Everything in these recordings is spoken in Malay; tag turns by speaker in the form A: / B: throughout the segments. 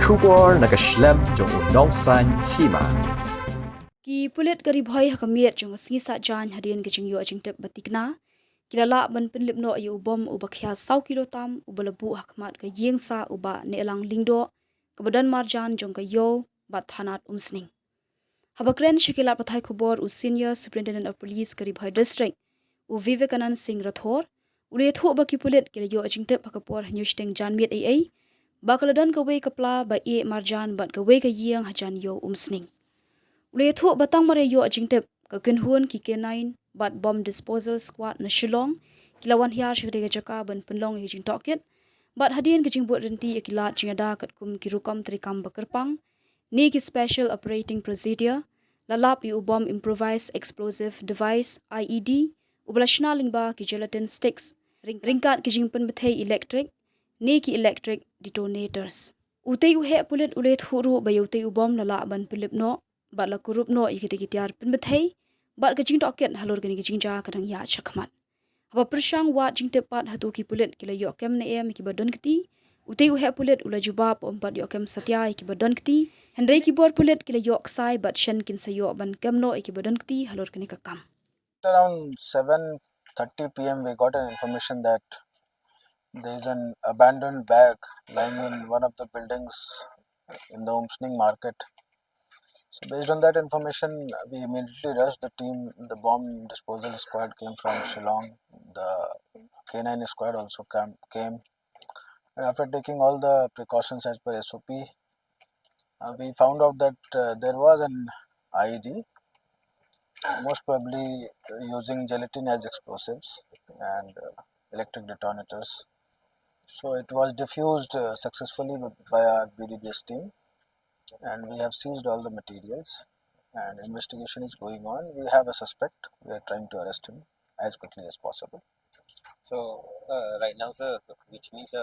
A: Kubor nakaslem jong unongsan hima.
B: Ki pulit gari bhai hakamiat jong asngi sa jan hadian gajing yo ajing tep batikna kilala ban penlip no yu bom ubakhya 100 kilotam ubalabu Hakhmat ka Ïing sa uba Nehlang Lyngdoh kebadan marjan jong ka yo bat thanat Umsning. Habakren shikilat pathai kubor u senior superintendent of police gari bhai district u Vivekanand Singh Rathor ule thu baki pulit kila yo ajing tep hakapor nyushteng janmiat ai bakaladan ka we kapla ba e marjan bat ka we ka Ïing hajan yo Umsning. Ule thu batang mare yo ajing tep ka kenhuan ki K9 bat bomb disposal squad na Shillong kilawan hiar shigde ga jaka ban penlong hi jing tokit bat hadien gajing buat renti ikilat jingada kat kum ki rukam trikam bakerpang ni ki special operating procedure lalap yu bomb improvised explosive device IED ublashna lingba ki gelatin sticks ringkat ki jing pen bethei electric ni ki electric detonators utei u he pulit ulet huru bayutei u bomb lala ban pilip no bat la kurup no ikiti kitiar pen bethei bat ka jing toket halor gani ka jing ja kadang ya Hakhmat haba persyang wat jing tepat hatu ki pulit kila yo kem ne em ki badon kiti utei u he pulit ula jubab ompat yo kem satya ki badon kiti hendrei ki bor pulit kila yo ksai bat shen kin sayo ban kem no ki badon kiti halor gani ka kam.
C: Around 7:30 p.m. we got an information that there is an abandoned bag lying in one of the buildings in the Umsning market. So based on that information, we immediately rushed the team. The bomb disposal squad came from Shillong. The K9 squad also came. And after taking all the precautions as per SOP, we found out that there was an IED, most probably using gelatin as explosives and electric detonators. So it was diffused successfully by our BDDS team, and we have seized all the materials, and investigation is going on. We have a suspect. We are trying to arrest him as quickly as possible.
D: So right now, sir, which means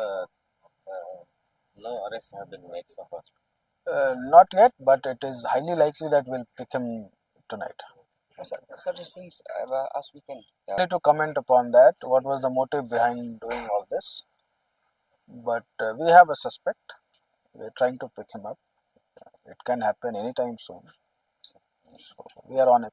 D: no arrests have been made so far.
C: Not yet, but it is highly likely that we'll pick him tonight.
D: Sir, since as we can.
C: I need to comment upon that. What was the motive behind doing all this? But we have a suspect. We are trying to pick him up. It can happen anytime soon. So we are on it.